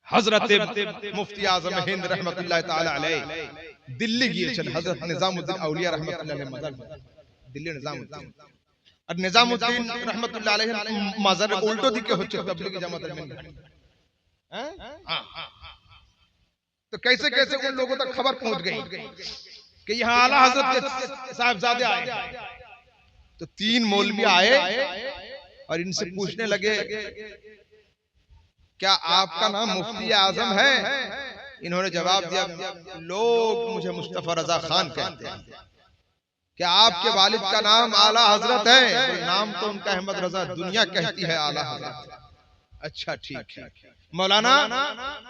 हजरत मुफ्ती आजम हिंद रहमतुल्लाह ताला अलैह दिल्ली গিয়েছেন হযরত নিজামউদ্দিন আউলিয়া রাহমাতুল্লাহ আলাইহি মাজার দিল্লি নিজামউদ্দিন আর নিজামউদ্দিন রাহমাতুল্লাহ আলাইহি মাজারের উল্টো দিকে হচ্ছে তাবলীগী জামাতের মেন हैं तो कैसे कैसे उन लोगों तक खबर पहुंच गई कि यहाँ आला हजरत के साहिबजादे आए तो 3 मौलवी आए और इनसे पूछने लगे क्या आपका नाम मुफ्ती आजम है? इन्होंने जवाब दिया लोग मुझे मुस्तफा रजा खान कहते हैं। क्या आपके वालिद का नाम आला हजरत है? नाम तो उनका अहमद रजा, दुनिया कहती है आला हजरत। अच्छा ठीक है। मौलाना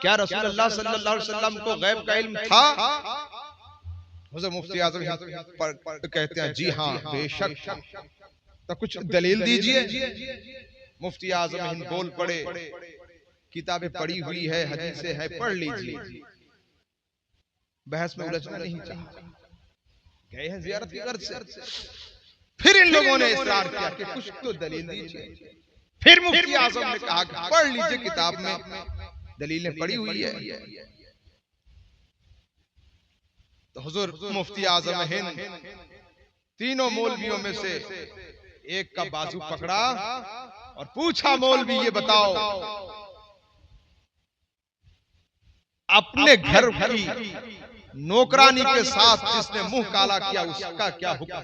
क्या रसूलुल्लाह सल्लल्लाहु अलैहि वसल्लम को गैब का इल्म था? हुज़ूर मुफ्ती आजम कहते हैं जी हाँ बेशक। तो कुछ दलील दीजिए। मुफ्ती आजम हिंद बोल पड़े किताबें पढ़ी हुई है, हदीसें है, पढ़ लीजिए। बहस में उलझना नहीं चाहिए। गए हैं ज़ियारत की गर्ज से। फिर इन लोगों ने इसरार किया कि कुछ तो दलील दीजिए। फिर मुफ्ती आजम ने कहा कि पढ़ लीजिए, किताब में दलीलें पढ़ी हुई है। तो हुजूर मुफ्ती आजम हिंद तीनों मौलवियों में से एक का बाजू पकड़ा और पूछा मौलवी ये बताओ अपने घर की नौकरानी के साथ जिसने मुंह काला किया उसका क्या हुक्म?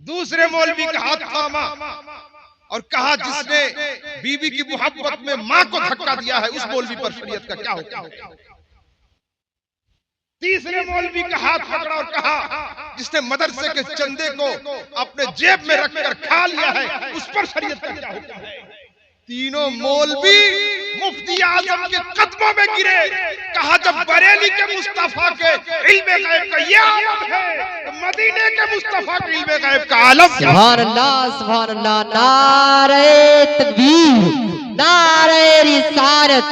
दूसरे मौलवी का हाथ थामा और कहा जिसने बीवी की मोहब्बत में मां को धक्का दिया है उस मौलवी पर शरीयत का क्या हुक्म? तीसरे मौलवी का हाथ पकड़ा और कहा जिसने मदरसे के चंदे को अपने जेब में रखकर खा लिया है उस पर शरीयत का क्या हुक्म है? तीनों मौलवी मुफ्ती आजम के कदमों में गिरे। कहा जब बरेली के मुस्तफा के इल्मे गैब का ये आलम है तो मदीने के मुस्तफा के इल्मे गैब का आलम। सुभान अल्लाह, नारे तकबीर, नारे रिसालत,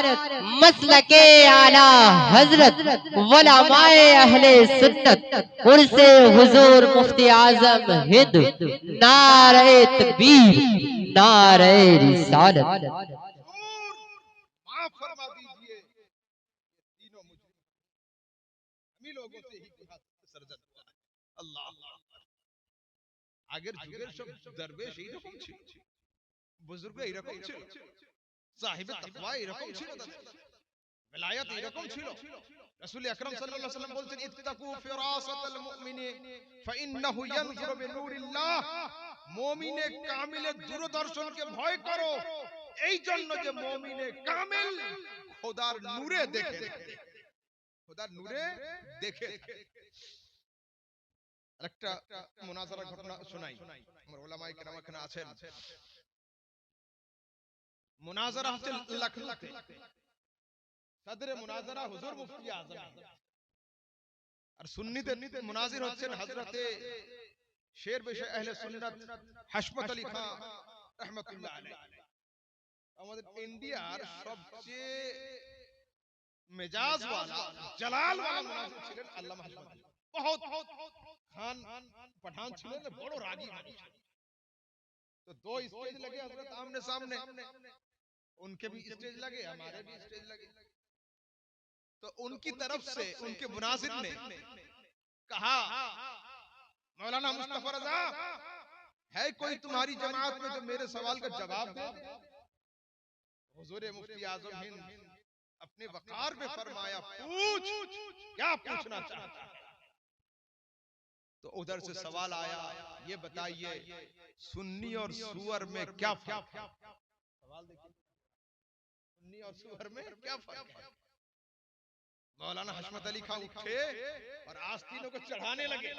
मसलके आला हजरत, उलमाए अहले सुन्नत, उर्से हुजूर मुफ्ती आजम हिंद, नारे तकबीर, नारे रिसालत। माफ फरमा दीजिए तीनों मुझे हम ही लोगों से ही सर्जन हुआ है। अल्लाह আগের যুগের সব দরবেশ এইরকম ছিল, বুজুর্গ এইরকম ছিল, সাহিবে তাকওয়া এইরকম ছিল, বেলায়েত এইরকম ছিল। রাসূল আকরাম সাল্লাল্লাহু আলাইহি ওয়াসাল্লাম বলেছেন ইত্তাকু ফিরাসাতাল মুমিনি ফাইন্নাহু ইয়ানজুরু বিনুরিল্লাহ, মুমিনে কামিলের দূরদর্শনকে ভয় করো এই জন্য যে মুমিনে কামিল খোদার নূরে দেখে, খোদার নূরে দেখে। একটা মুনাজারা ঘটনা শোনাই, আমার উলামায়ে কেরাম এখানে আছেন। মুনাজারা হচ্ছে লখনউতে, সদরে মুনাজারা হুজুর মুফতি আজম আর সুন্নিদের মুনাজির হচ্ছেন হযরতে শের বেশে আহলে সুন্নাত হাশমত আলী খান রাহমাতুল্লাহ আলাইহি। আমাদের ইন্ডিয়ার সবচেয়ে মেজাজ वाला জালাল वाला মুনাজির ছিলেন আল্লামা হাশমত আলী। बहुत खान पठान ছিলেন, বড় রাগী মানুষ। तो दो स्टेज लगे हजरत आमने सामने, उनके भी स्टेज लगे हमारे भी स्टेज लगे। तो उनकी तरफ से उनके मुनाजिर ने कहा मौलाना मुस्तफा रजा है कोई तुम्हारी जमात में जो मेरे सवाल का जवाब दे? हुजूर मुफ्ती आजम हिंद अपने वकार में फरमाया पूछ क्या पूछना चाहता है? तो उधर से सवाल आया ये बताइए सुन्नी और सुअर में क्या फर्क है? सवाल देखिए, सुन्नी और सुअर में क्या फर्क है? मौलाना हशमत अली खान उठे और आस्तीनों को चढ़ाने लगे।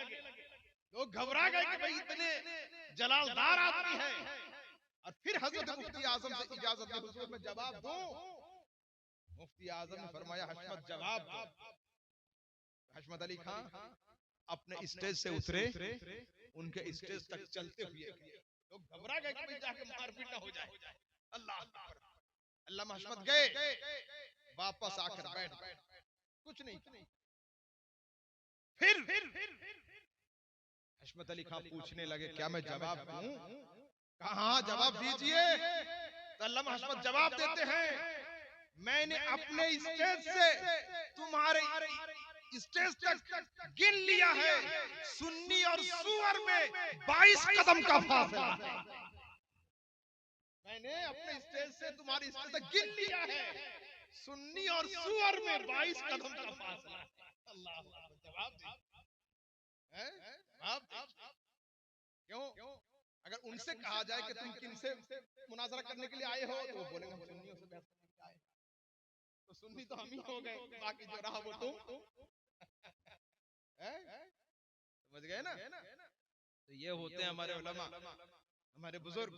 लोग घबरा गए कि भाई इतने जलालदार आदमी है। और फिर हजरत मुफ्ती आजम से इजाजत ली हुजूर मैं जवाब दूं। मुफ्ती आजम ने फरमाया हशमत जवाब दो। हशमत अली खान अपने स्टेज से उतरे, उनके स्टेज तक चलते हुए लोग घबरा गए कि भाई जाके मारपीट ना हो जाए। अल्लाह अकबर। अल्लामा हशमत गए, वापस आकर बैठ गए, कुछ नहीं। फिर हशमत अली खान पूछने लगे क्या मैं जवाब दूं? कहा हाँ जवाब दीजिए। तो अल्लामा हस्मत जवाब देते हैं, मैंने अपने स्टेज से तुम्हारे स्टेज तक गिन लिया है, सुन्नी और सुअर में 22 कदम का फासला है। मैंने अपने स्टेज से तुम्हारी स्टेज तक गिन लिया है, सुन्नी और सुअर में 22 कदम का फासला है। अल्लाह जवाब दे, क्यों? अगर उनसे कहा जाए कि तुम किनसे मुनाजरा करने के लिए आए हो, तो वो बोलेंगे हम सुन्नियों से बहस करने के लिए आए। तो सुन्नी तो हम ही हो गए, बाकी जो रहा वो तुम। समझ गए ना? तो ये होते हैं हमारे उलमा, हमारे बुजुर्ग।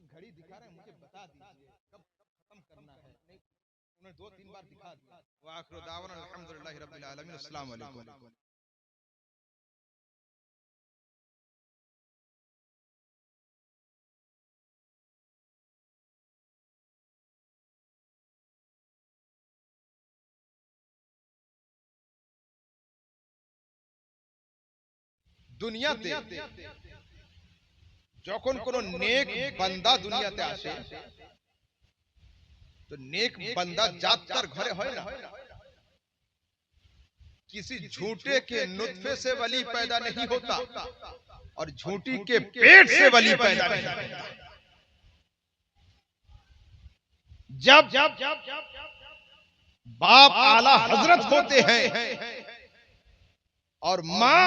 घड़ी दिखा रहे हैं, मुझे बता दीजिए कब खत्म करना है। नहीं, उन्होंने 2-3 बार दिखा दिया। व आखिरु दावाना अल्हम्दुलिल्लाहि रब्बिल आलमीन। अस्सलाम वालेकुम। দুনিয়াতে যখন কোন নেক বান্দা দুনিয়াতে আসে, तो नेक बंदा जातर घरे হয় না, किसी झूठे के नुत्फे से वली पैदा नहीं होता और झूठी के पेट से वली पैदा नहीं होता। जब बाप आला हजरत होते हैं और माँ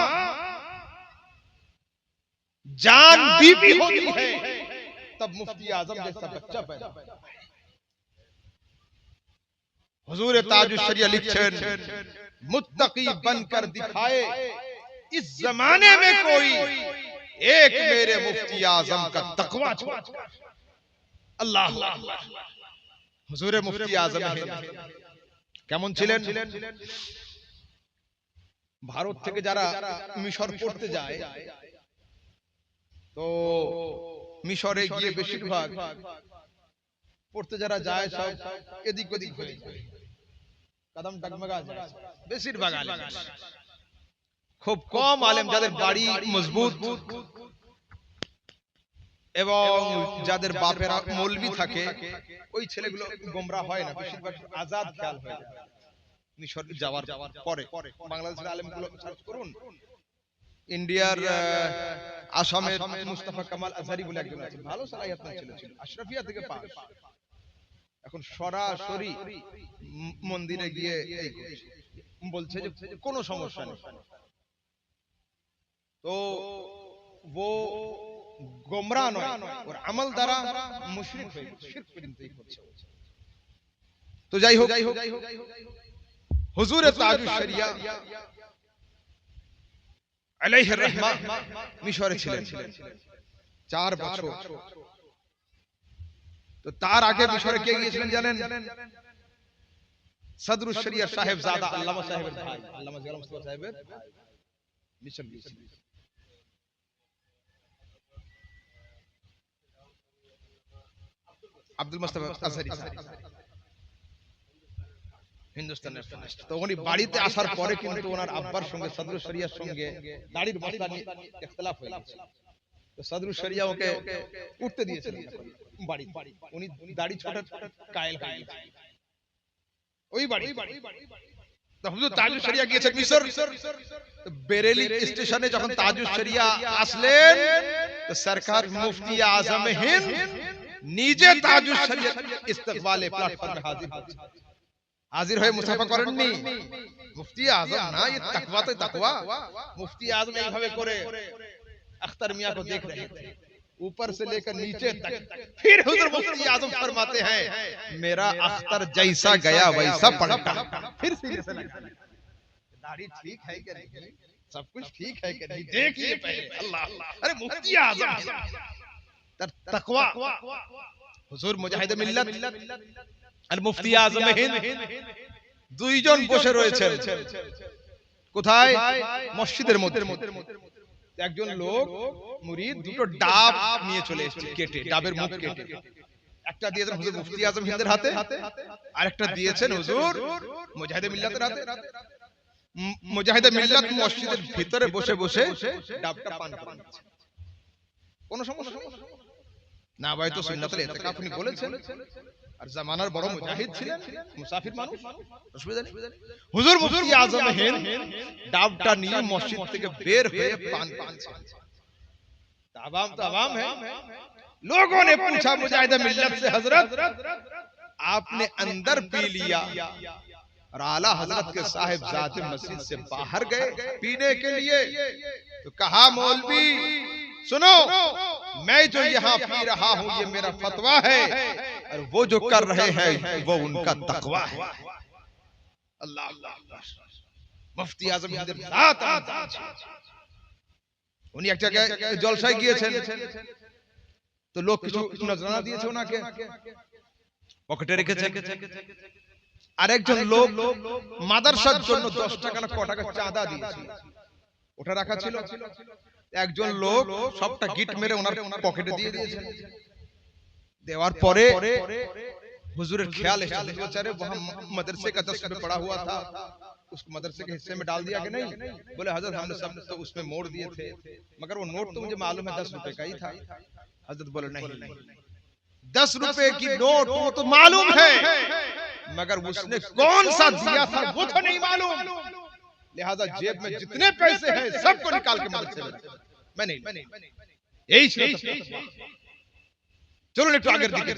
जान बीबी होती है, तब मुफ्ती आजम जैसा बच्चा पैदा होता है। हुजूर ताजुश शरिया लिखचन, मुत्तकी बनकर दिखाए इस जमाने में कोई, एक मेरे मुफ्ती आजम का तकवा छोड़। अल्लाह हुजूर मुफ्ती आजम কেমন ছিলেন? ভারত থেকে যারা মিশর পড়তে যায়, তো মিশরে গিয়ে বেশিরভাগ পড়তে যারা যায় সব এদিক ওদিক হয়ে যায়, কদম ডগমগা যায়। বেশিরভাগ আলেম, খুব কম আলেম যাদের বাড়ি মজবুত এবং যাদের বাপেরা মৌলবি থাকে, ওই ছেলেগুলো গোমরা হয় না, বেশিরভাগ আজাদ খেয়াল হয়ে যায়। মিশর যাওয়ার পরে বাংলাদেশের আলেমগুলো সার্চ করুন, ইন্ডিয়ার আসামের মুস্তাফা কামাল আজহারি বলে একজন আছে, ভালো সালাহিয়াত ছিল, আশরাফিয়া থেকে পাস, এখন সরাসরি মন্দিরে গিয়ে এই বলছে যে কোনো সমস্যা নেই। তো वो গোমরা নয়, ওর আমল দ্বারা মুশরিক হয়ে শিরক পর্যন্তই করছে। তো যাই হোক, হুজুর তাজুশ শরিয়া আলাইহির রহমা মিশরে ছিলেন 4 বছর। তো তার আগে মিশরে কে গিয়েছিলেন জানেন? সদরুশ শরিয়া সাহেবজাদা আল্লামা সাহেবের ভাই, আল্লামা জিয়া মুস্তাফা সাহেবের মিশর গিয়েছিলেন। আব্দুল মুস্তাফা আজহারি হিন্দুস্তানের। তো উনি বাড়িতে আসার পরে কিন্তু ওনার আব্বার সঙ্গে সদরুশ শরিয়ার সঙ্গে দাড়ির মাসলা নিয়ে ইখতিলাফ হয়ে গেছে। তো সদরুশ শরিয়া ওকে উঠতে দিয়েছিলেন বাড়ি, উনি দাড়ি ছোটা কায়েল হয়ে গেছে ওই বাড়ি। তো হুজুর তাজুশ শরিয়া গিয়েছেন মিশর। বেরেলি স্টেশনে যখন তাজুশ শরিয়া আসলেন, তো সরকার মুফতি আজম হিন্দ নিজে তাজুশ শরিয়া ইস্তেকবালে প্ল্যাটফর্মে হাজির হয়ে মুসাফা করেননি। মুফতি আজম না, ये तकवा तो तकवा। मुफ्ती आजम এইভাবে করে अख्तर मियां को देख रहे थे ऊपर से लेकर नीचे तक। फिर हुजूर मुफ्ती आजम फरमाते हैं, मेरा अख्तर जैसा गया वैसा पलटा। फिर सीने से लगा, दाढ़ी ठीक है कि नहीं, सब कुछ ठीक है कि नहीं, देखिए पहले। अल्लाह अरे मुफ्ती आजम तकवा। हुजूर मुजाहिद मिल्लत আর মুফতি আজম হিন্দ দুইজন বসে রয়েছেন কোথায়? মসজিদের মধ্যে। একজন লোক মুরিদ দুটো ডাব নিয়ে চলে এসেছে, কেটে, ডাবের মুখ কেটে। একটা দিয়েছেন হুজুর মুফতি আজম হিন্দের হাতে, আর একটা দিয়েছেন হুজুর মুজাহিদে মিল্লাতের হাতে। মুজাহিদে মিল্লাত মসজিদের ভিতরে বসে বসে ডাবটা পান করছে। কোনো সমস্যা না ভাই, তো সুন্নাতুল ইতিকাফ আপনি বলেছেন, আর জামানার বড় মুজাহিদ ছিলেন, মুসাফির মানুষ, অসুবিধা নেই। হুজুর মুফতি আজম হিন্দ ডাবটা নিয়ে মসজিদ থেকে বের হয়ে পান পানছেন। আवाम तो आवाम है। लोगों ने पूछा मुजाहिद मिल्लत से, हजरत आपने अंदर पी लिया और आला हजरत के साहिबजादे मस्जिद से बाहर गए पीने के लिए, तो कहा मौलवी सुनो, मैं जो यहाँ पी रहा हूँ ये मेरा फतवा है, और वो जो कर रहे हैं वो उनका तकवा है। अल्लाह अल्लाह अल्लाह। मुफ्ती आजम हिंद উনি একটা জলসায় গিয়েছেন, তো লোক কিছু নজরানা দিয়েছে ওনাকে, পকেটে রেখেছেন। আরেকজন লোক মাদ্রাসার জন্য 10 টাকা না কত টাকা চাঁদা দিয়েছে, ওটা রাখা ছিল। একজন লোক সবটা গিট মেরে ওনার পকেটে দিয়ে দিয়েছেন। দেওয়ার পরে हुजूर ख्याल है बेचारे वहां मदरसे का 10 रुपए पड़ा हुआ था, उसको मदरसे के हिस्से में डाल दिया कि नहीं? बोले हजरत हमने सब तो उसमें मोड़ दिए थे, मगर वो नोट तो मुझे मालूम है 10 रुपए का ही था। हजरत बोले नहीं, 10 रुपए की नोट वो तो मालूम है, मगर उसने कौन सा दिया था वो तो नहीं मालूम, लिहाजा जेब में जितने पैसे हैं सबको निकाल के मदरसे में। मैं नहीं, यही चलो एक आगे दिखे।